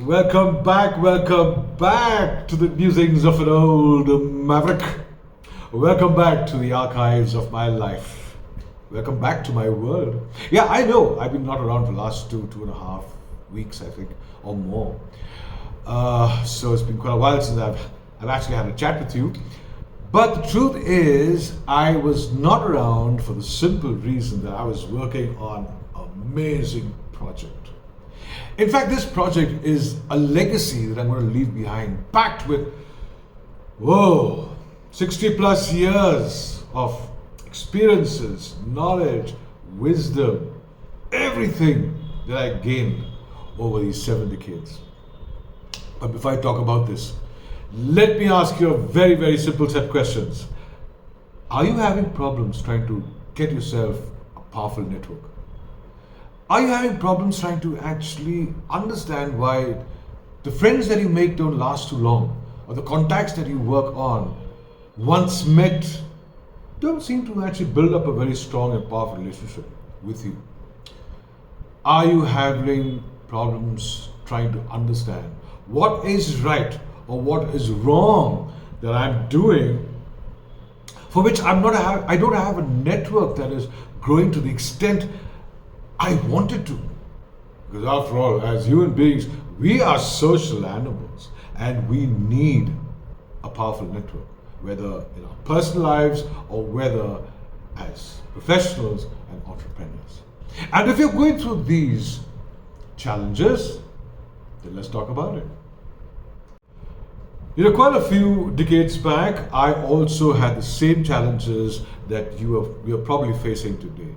Welcome back to the musings of an old maverick. Welcome back to the archives of my life. Welcome back to my world. Yeah, I know I've been not around for the last two and a half weeks, I think, or more. So it's been quite a while since I've actually had a chat with you. But the truth is, I was not around for the simple reason that I was working on an amazing project. In fact, this project is a legacy that I'm going to leave behind, packed with, 60 plus years of experiences, knowledge, wisdom, everything that I gained over these 7 decades. But before I talk about this, let me ask you a very, very simple set of questions. Are you having problems trying to get yourself a powerful network? Are you having problems trying to actually understand why the friends that you make don't last too long, or the contacts that you work on, once met, don't seem to actually build up a very strong and powerful relationship with you? Are you having problems trying to understand what is right or what is wrong that I'm doing, for which I don't have a network that is growing to the extent I wanted to? Because after all, as human beings, we are social animals and we need a powerful network, whether in our personal lives or whether as professionals and entrepreneurs. And if you're going through these challenges, then let's talk about it. Quite a few decades back, I also had the same challenges that you are probably facing today.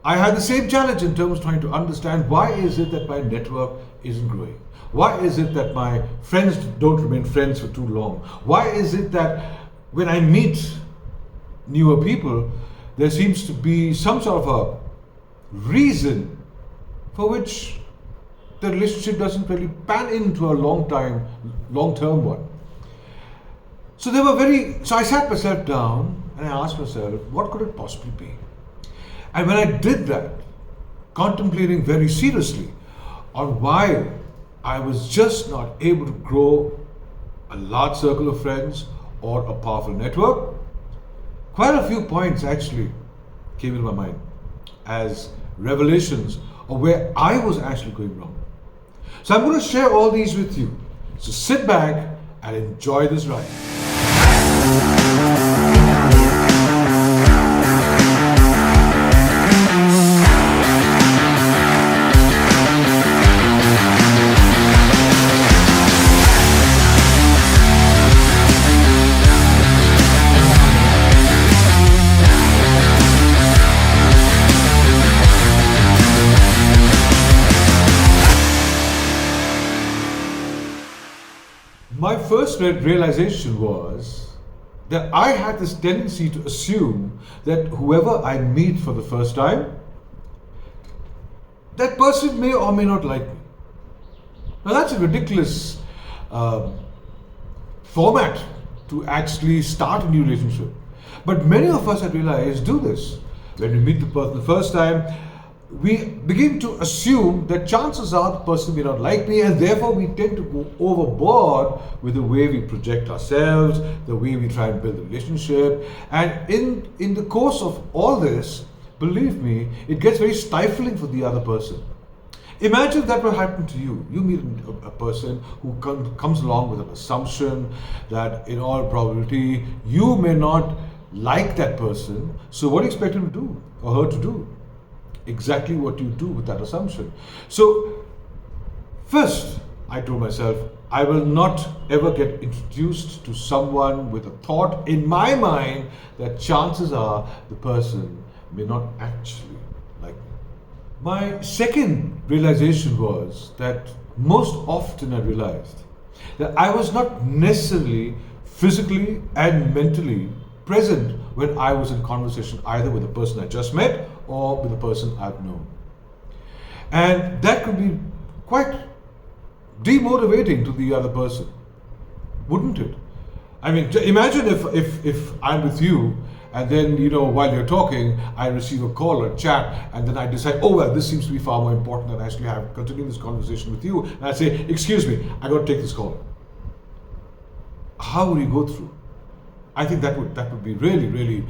I had the same challenge in terms of trying to understand why is it that my network isn't growing? Why is it that my friends don't remain friends for too long? Why is it that when I meet newer people, there seems to be some sort of a reason for which the relationship doesn't really pan into a long-term one? So I sat myself down and I asked myself, what could it possibly be? And when I did that, contemplating very seriously on why I was just not able to grow a large circle of friends or a powerful network, quite a few points actually came into my mind as revelations of where I was actually going wrong. So I'm going to share all these with you. So sit back and enjoy this ride. My first realization was that I had this tendency to assume that whoever I meet for the first time, that person may or may not like me. Now that's a ridiculous format to actually start a new relationship. But many of us, I realize, do this. When we meet the person the first time, we begin to assume that chances are the person may not like me, and therefore we tend to go overboard with the way we project ourselves, the way we try and build a relationship. And in the course of all this, believe me, it gets very stifling for the other person. Imagine that will happen to you. You meet a person who comes along with an assumption that in all probability you may not like that person. So what do you expect him to do or her to do? Exactly what you do with that assumption. So first, I told myself, I will not ever get introduced to someone with a thought in my mind that chances are the person may not actually like me. My second realization was that most often I realized that I was not necessarily physically and mentally present when I was in conversation either with the person I just met or with the person I've known. And that could be quite demotivating to the other person, wouldn't it? I mean, imagine if I'm with you and then, while you're talking, I receive a call or a chat, and then I decide, oh well, this seems to be far more important than actually continue this conversation with you. And I say, excuse me, I got to take this call. How would you go through? I think that would be really, really,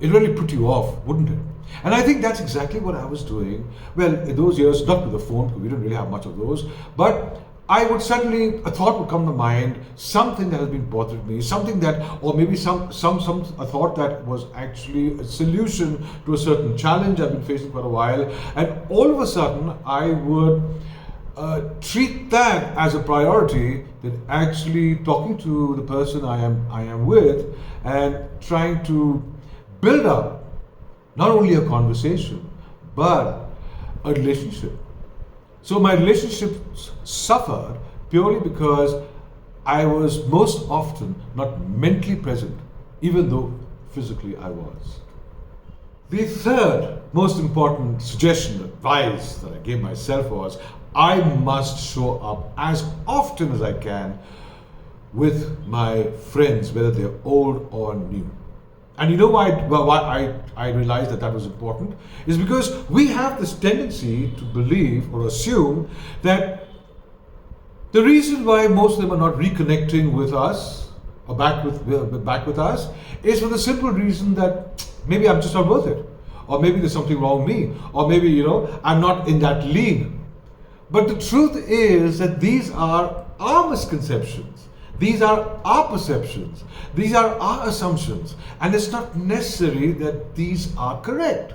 it really put you off, wouldn't it? And I think that's exactly what I was doing. Well, in those years, not with the phone, because we didn't really have much of those, but I would suddenly, a thought would come to mind, something that has been bothering me, something that, or maybe a thought that was actually a solution to a certain challenge I've been facing for a while, and all of a sudden I would treat that as a priority, that actually talking to the person I am with and trying to build up not only a conversation but a relationship. So my relationships suffered purely because I was most often not mentally present, even though physically I was. The third most important suggestion, advice that I gave myself was, I must show up as often as I can with my friends, whether they're old or new. And you know why I realized that was important? Is because we have this tendency to believe or assume that the reason why most of them are not reconnecting with us or back with us is for the simple reason that maybe I'm just not worth it, or maybe there's something wrong with me, or maybe I'm not in that league. But the truth is that these are our misconceptions. These are our perceptions. These are our assumptions. And it's not necessary that these are correct.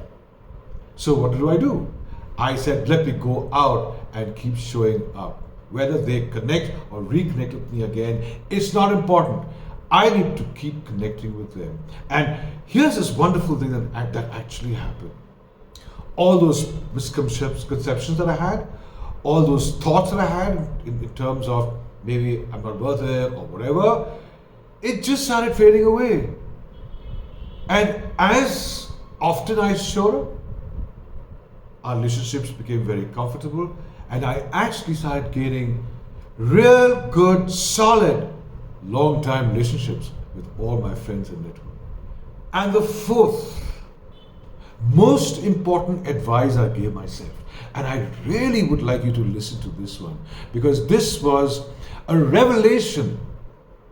So what do? I said, let me go out and keep showing up. Whether they connect or reconnect with me again, it's not important. I need to keep connecting with them. And here's this wonderful thing that actually happened. All those misconceptions that I had, all those thoughts that I had in terms of maybe I'm not worth it or whatever, it just started fading away. And as often I showed up, our relationships became very comfortable, and I actually started gaining real good, solid, long-time relationships with all my friends and network. And the fourth most important advice I gave myself, and I really would like you to listen to this one, because this was a revelation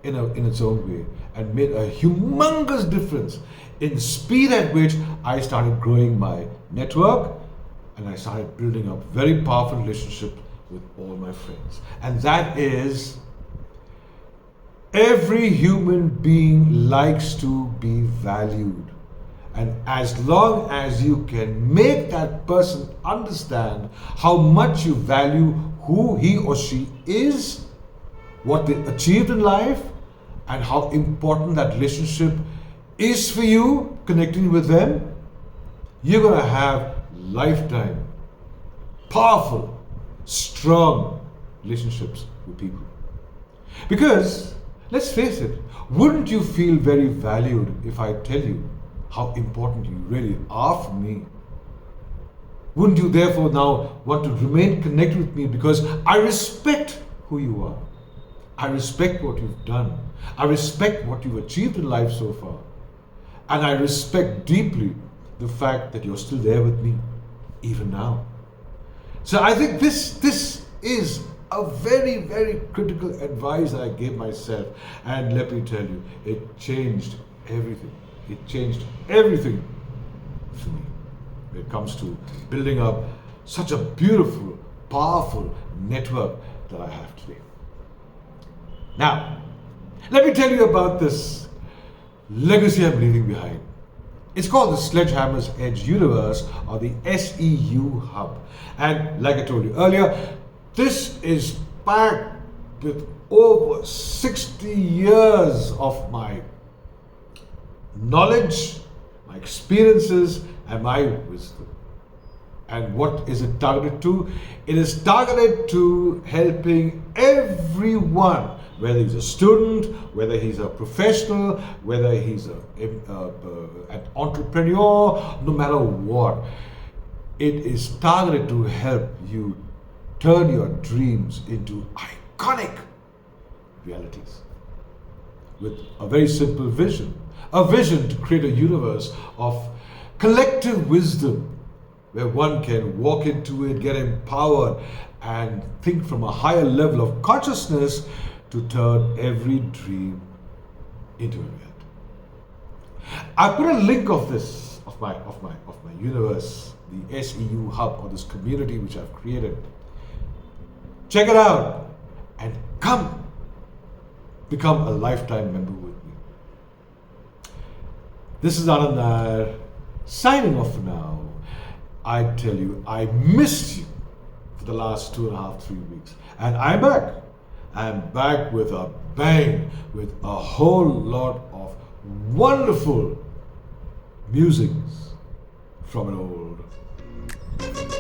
in its own way and made a humongous difference in the speed at which I started growing my network, and I started building up very powerful relationships with all my friends. And that is, every human being likes to be valued. And as long as you can make that person understand how much you value who he or she is, what they achieved in life, and how important that relationship is for you, connecting with them, you're going to have lifetime, powerful, strong relationships with people. Because, let's face it, wouldn't you feel very valued if I tell you how important you really are for me? Wouldn't you therefore now want to remain connected with me because I respect who you are? I respect what you've done. I respect what you've achieved in life so far. And I respect deeply the fact that you're still there with me, even now. So I think this is a very, very critical advice I gave myself. And let me tell you, it changed everything. It changed everything for me when it comes to building up such a beautiful, powerful network that I have today. Now, let me tell you about this legacy I'm leaving behind. It's called the Sledgehammer's Edge Universe, or the SEU Hub. And like I told you earlier, this is packed with over 60 years of my knowledge, my experiences, and my wisdom. And what is it targeted to? It is targeted to helping everyone, whether he's a student, whether he's a professional, whether he's an entrepreneur, no matter what. It is targeted to help you turn your dreams into iconic realities. with a very simple vision. A vision to create a universe of collective wisdom where one can walk into it, get empowered, and think from a higher level of consciousness to turn every dream into a reality. I put a link of this, of my universe, the SEU hub, or this community which I've created. Check it out and come become a lifetime member with me. This is Anand Nair, signing off for now. I tell you, I missed you for the last 2.5, 3 weeks. And I'm back. I'm back with a bang, with a whole lot of wonderful musings from an old